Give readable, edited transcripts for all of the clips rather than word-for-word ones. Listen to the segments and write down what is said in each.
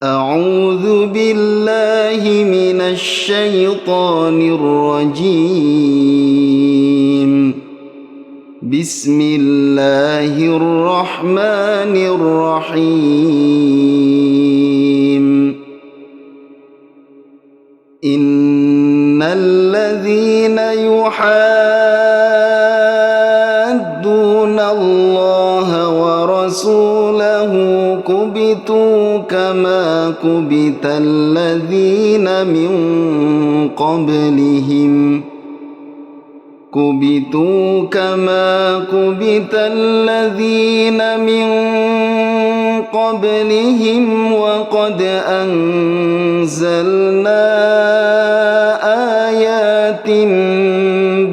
أعوذ بالله من الشيطان الرجيم. بسم الله الرحمن الرحيم. إن الذين يحادون الله ورسوله كبتوا كما كبت الذين من قبلهم وقد أنزلنا آيات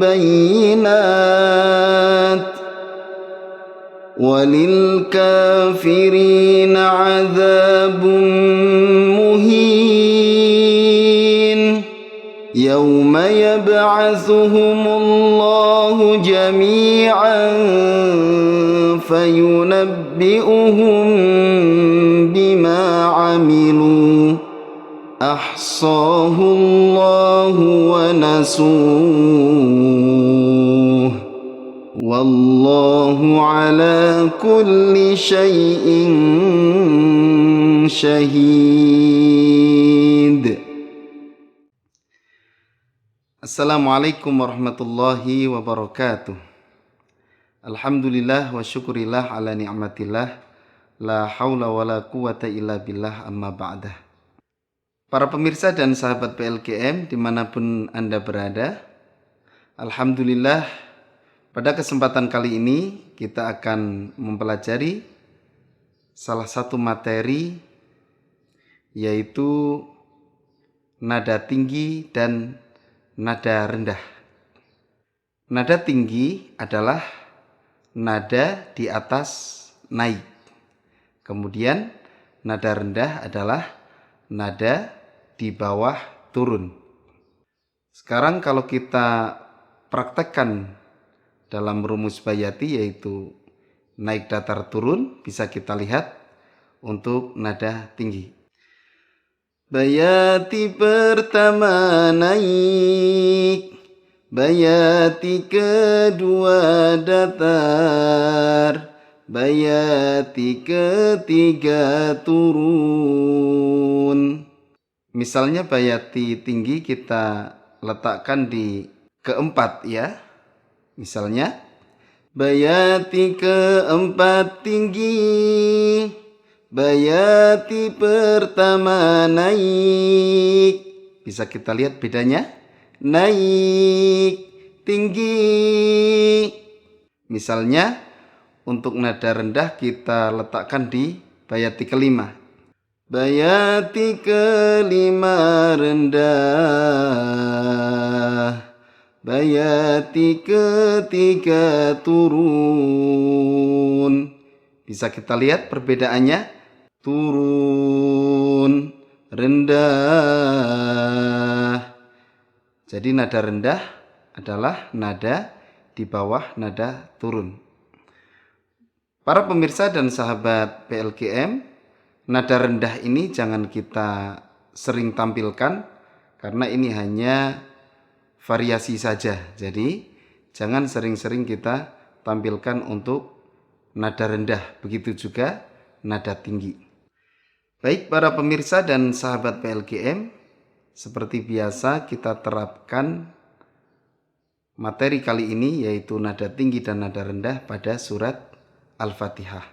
بينات وللكافرين عذاب مهين. يوم يبعثهم الله جميعا فينبئهم بما عملوا أحصاه الله ونسوه والله على كل شيء شهيد. Assalamualaikum warahmatullahi wabarakatuh. Alhamdulillah wa syukurillah ala ni'matillah. La haula wa la quwata illa billah, amma ba'dah. Para pemirsa dan sahabat PLGM dimanapun Anda berada, Alhamdulillah pada kesempatan kali ini kita akan mempelajari salah satu materi, yaitu nada tinggi dan nada rendah. Nada tinggi adalah nada di atas naik. Kemudian nada rendah adalah nada di bawah turun. Sekarang kalau kita praktekkan dalam rumus Bayati, yaitu naik datar turun, bisa kita lihat untuk nada tinggi. Bayati pertama naik, bayati kedua datar, bayati ketiga turun. Misalnya bayati tinggi kita letakkan di keempat ya. Misalnya bayati keempat tinggi, bayati pertama naik. Bisa kita lihat bedanya? Naik, tinggi. Misalnya untuk nada rendah kita letakkan di bayati kelima. Bayati kelima rendah, bayati ketiga turun. Bisa kita lihat perbedaannya? Turun, rendah. Jadi nada rendah adalah nada di bawah nada turun. Para pemirsa dan sahabat PLGM, nada rendah ini jangan kita sering tampilkan karena ini hanya variasi saja. Jadi jangan sering-sering kita tampilkan untuk nada rendah, begitu juga nada tinggi. Baik para pemirsa dan sahabat PLGM, seperti biasa kita terapkan materi kali ini, yaitu nada tinggi dan nada rendah pada surat Al-Fatihah.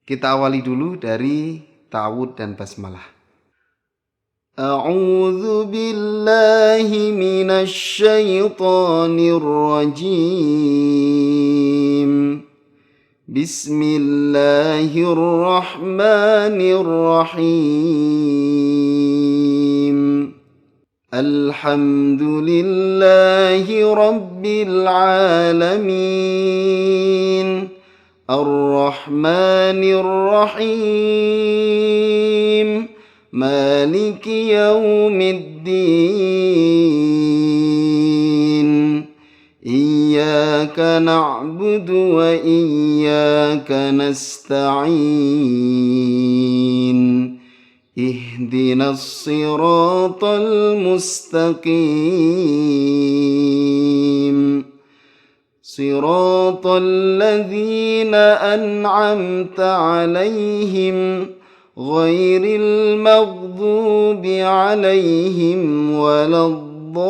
Kita awali dulu dari ta'awudz dan basmalah. A'udzu billahi minasy syaithanir rajim. Bismillahirrahmanirrahim. Alhamdulillahi rabbil alamin. Ar-Rahmanir-Rahim. Maliki yaumiddin. Iyyaka na'budu wa iyyaka nasta'in. Ihdinas siratal mustaqim. Siratal ladzina an'amta 'alaihim ghairil maghdubi 'alaihim waladdallin.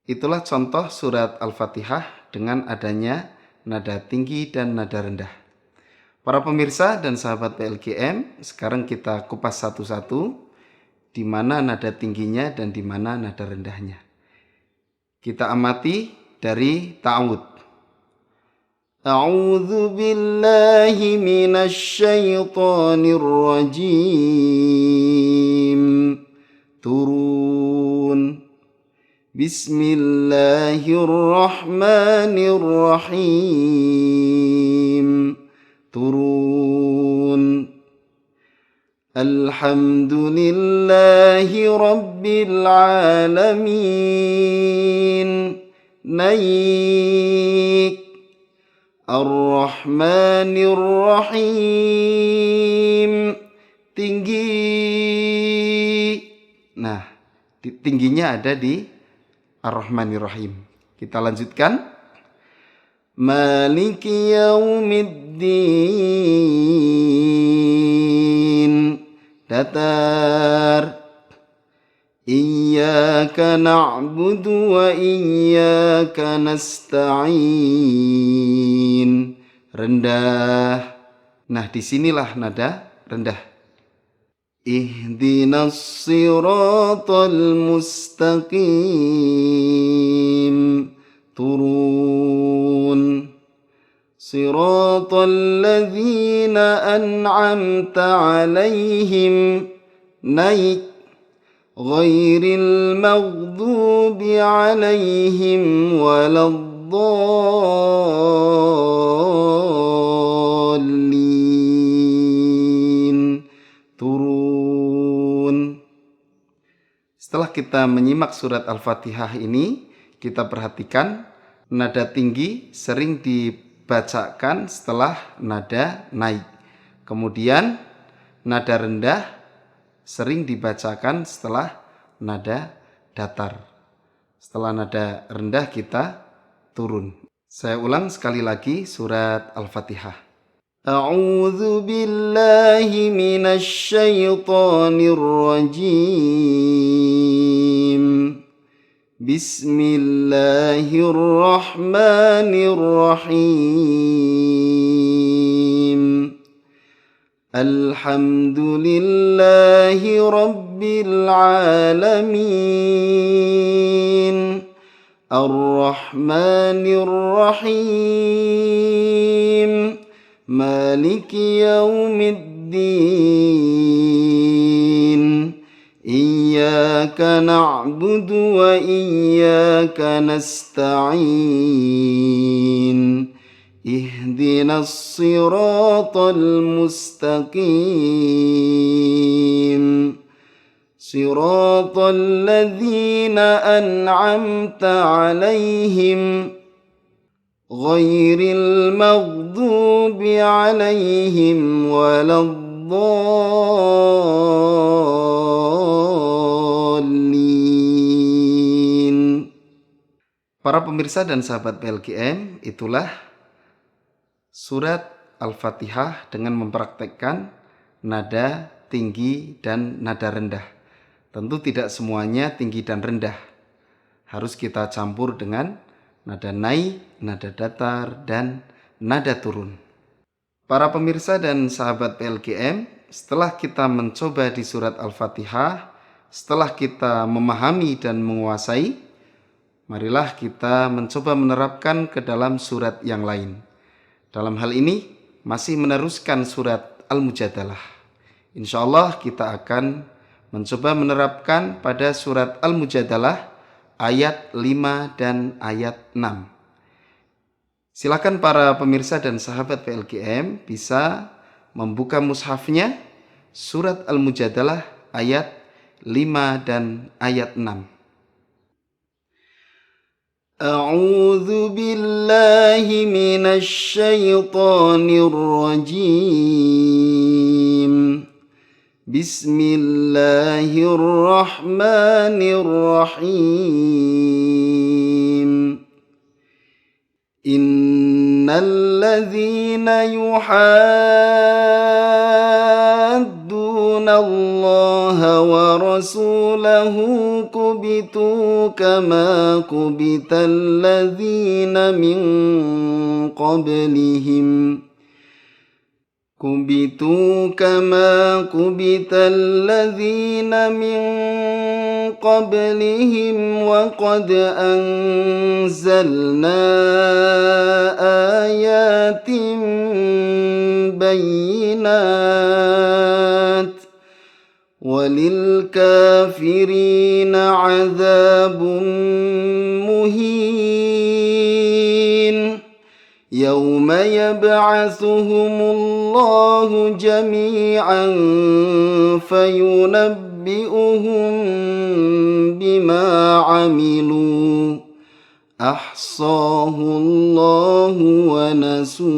Itulah contoh surat Al-Fatihah dengan adanya nada tinggi dan nada rendah. Para pemirsa dan sahabat PLGM, sekarang kita kupas satu-satu di mana nada tingginya dan di mana nada rendahnya. Kita amati dari ta'awud. A'udzu billahi minasy syaithanir rajim. Turun. Bismillahirrahmanirrahim. Turun. Alhamdulillahi rabbil alamin. Naik. Ar-Rahmanir-Rahim. Tinggi. Nah, tingginya ada di Ar-Rahmanir-Rahim. Kita lanjutkan. Maliki yaumiddin. Datar. Iyyaka na'budu wa iyyaka nasta'in. Rendah. Nah, disinilah nada rendah. Ihdinas siratal mustaqim. Turun. Siratal ladzina an'amta 'alaihim. Naik. Ghairil maghdubi 'alaihim waladdallin. Turun. Setelah kita menyimak surat Al-Fatihah ini, kita perhatikan nada tinggi sering dibacakan setelah nada naik. Kemudian nada rendah sering dibacakan setelah nada datar. Setelah nada rendah kita turun. Saya ulang sekali lagi surat Al-Fatihah. A'udzu billahi minasy syaithanir rajim. Bismillahirrahmanirrahim. Alhamdulillahi rabbil alamin. Ar-Rahmanir-Rahim. Maliki yaumiddin. Iyyaka na'budu wa iyyaka nasta'in. Ihdinas siratal mustaqim. Siratal ladzina an'amta 'alaihim ghairil maghdubi 'alaihim waladdallin. Para pemirsa dan sahabat PLGM, itulah surat Al-Fatihah dengan mempraktekkan nada tinggi dan nada rendah. Tentu tidak semuanya tinggi dan rendah. Harus kita campur dengan nada naik, nada datar, dan nada turun. Para pemirsa dan sahabat PLGM, setelah kita mencoba di surat Al-Fatihah, setelah kita memahami dan menguasai, marilah kita mencoba menerapkan ke dalam surat yang lain. Dalam hal ini masih meneruskan surat Al-Mujadalah. Insya Allah kita akan mencoba menerapkan pada surat Al-Mujadalah ayat 5 dan ayat 6. Silakan para pemirsa dan sahabat PLGM bisa membuka mushafnya surat Al-Mujadalah ayat 5 dan ayat 6. أعوذ بالله من الشيطان الرجيم بسم الله الرحمن الرحيم إن الذين يحادون الله ورسوله كبتوا كما كبت الذين من قبلهم وقد أنزلنا آيات بينات وللكافرين عذاب مهين يوم يبعثهم الله جميعا فينبئهم بما عملوا أحصاه الله ونسوه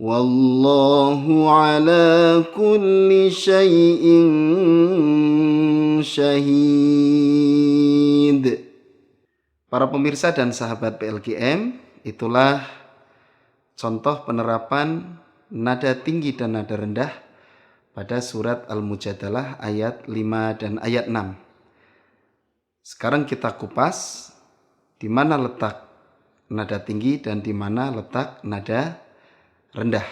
والله على كل شيء شهيد. Para pemirsa dan sahabat PLGM, itulah contoh penerapan nada tinggi dan nada rendah pada surat Al-Mujadalah ayat 5 dan ayat 6. Sekarang kita kupas di mana letak nada tinggi dan di mana letak nada rendah.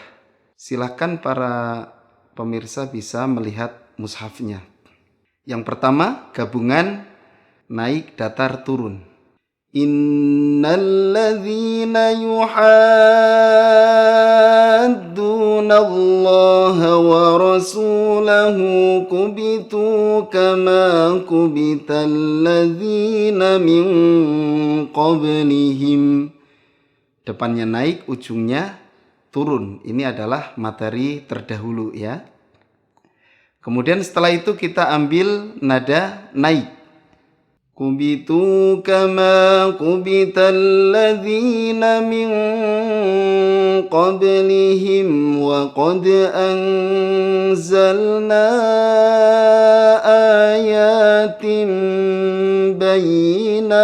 Silakan para pemirsa bisa melihat mushafnya. Yang pertama, gabungan naik datar turun. Innalladzina yuhadduna Allah wa rasulahu kubitu kama kubital ladzina min qablihim. Depannya naik, ujungnya turun. Ini adalah materi terdahulu ya. Kemudian setelah itu kita ambil nada naik. Kubitu kama kubital ladzina min qablihim wa qad anzalna ayatin bayinat.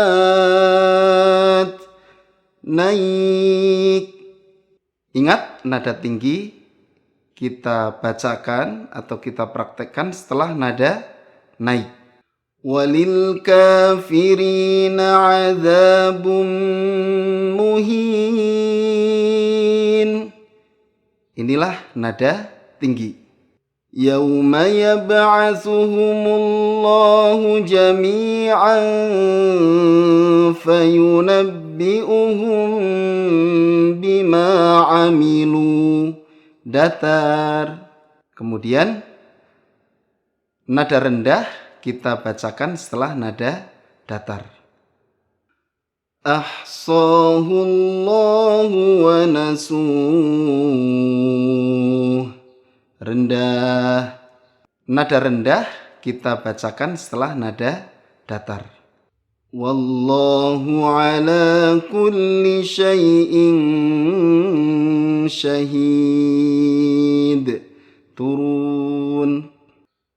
Naik. Ingat, nada tinggi kita bacakan atau kita praktekkan setelah nada naik. Walil kafirina adzabun muhin. Inilah nada tinggi. Yauma yab'atsuhumullahu jami'an fayunabbi'uhum bima 'amilu. Datar. Kemudian nada rendah kita bacakan setelah nada datar. Ahsahullahu wa nasuh. Rendah. Nada rendah kita bacakan setelah nada datar. Wallahu ala kulli syai'in syahid. Turun.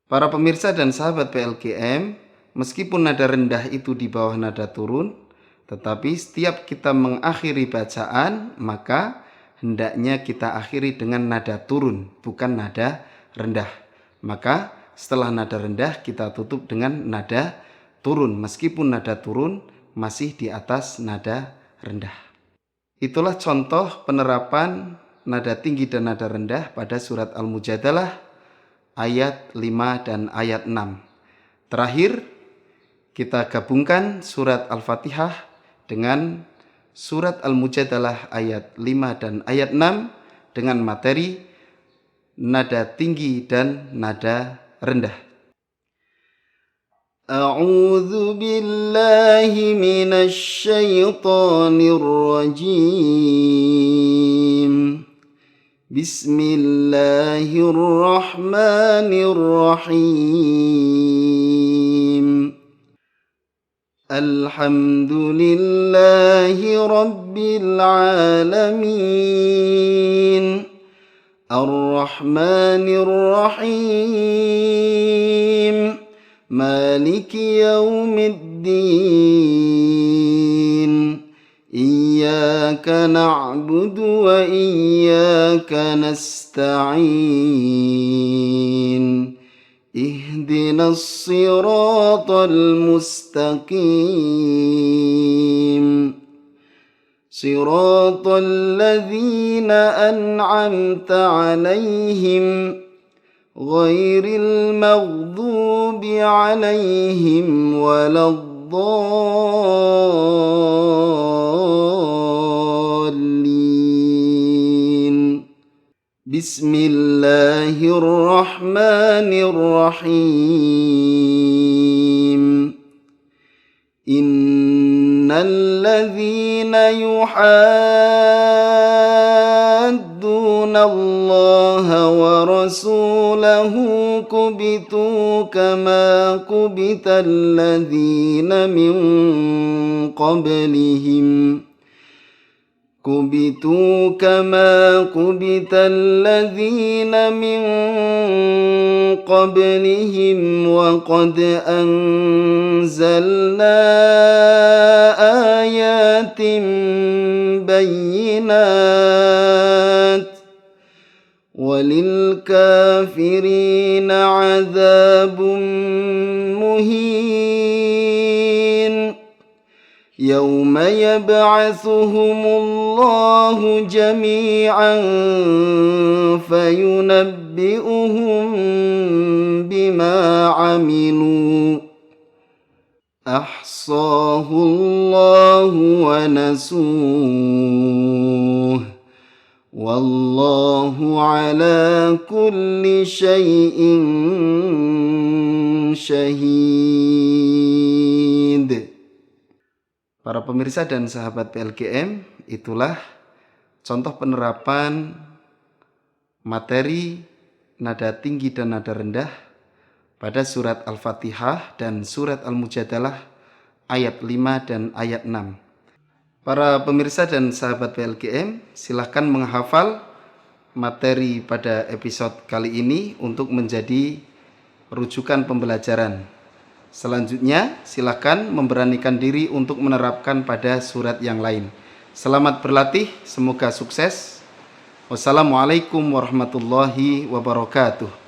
Para pemirsa dan sahabat PLGM, meskipun nada rendah itu di bawah nada turun, tetapi setiap kita mengakhiri bacaan, maka hendaknya kita akhiri dengan nada turun, bukan nada rendah. Maka setelah nada rendah kita tutup dengan nada turun, meskipun nada turun masih di atas nada rendah. Itulah contoh penerapan nada tinggi dan nada rendah pada surat Al-Mujadalah ayat 5 dan ayat 6. Terakhir, kita gabungkan surat Al-Fatihah dengan surat Al-Mujadalah ayat 5 dan ayat 6 dengan materi nada tinggi dan nada rendah. A'udzu billahi minasy syaithanir rajim. Bismillahirrahmanirrahim. الحمد لله رب العالمين الرحمن الرحيم مالك يوم الدين إياك نعبد وإياك نستعين اهدنا الصراط المستقيم صراط الذين أنعمت عليهم غير المغضوب عليهم ولا الضالين بسم الله الرحمن الرحيم إن الذين يحادون الله ورسوله كبتوا كما كبت الذين من قبلهم وقد أنزلنا آيات بينات وللكافرين عذاب مهين يوم يبعثهم الله جميعا فينبئهم بما عملوا أحصاه الله ونسوه والله على كل شيء شهيد. Para pemirsa dan sahabat PLGM, itulah contoh penerapan materi nada tinggi dan nada rendah pada surat Al-Fatihah dan surat Al-Mujadalah ayat 5 dan ayat 6. Para pemirsa dan sahabat PLGM, silahkan menghafal materi pada episode kali ini untuk menjadi rujukan pembelajaran. Selanjutnya, silakan memberanikan diri untuk menerapkan pada surat yang lain. Selamat berlatih, semoga sukses. Wassalamualaikum warahmatullahi wabarakatuh.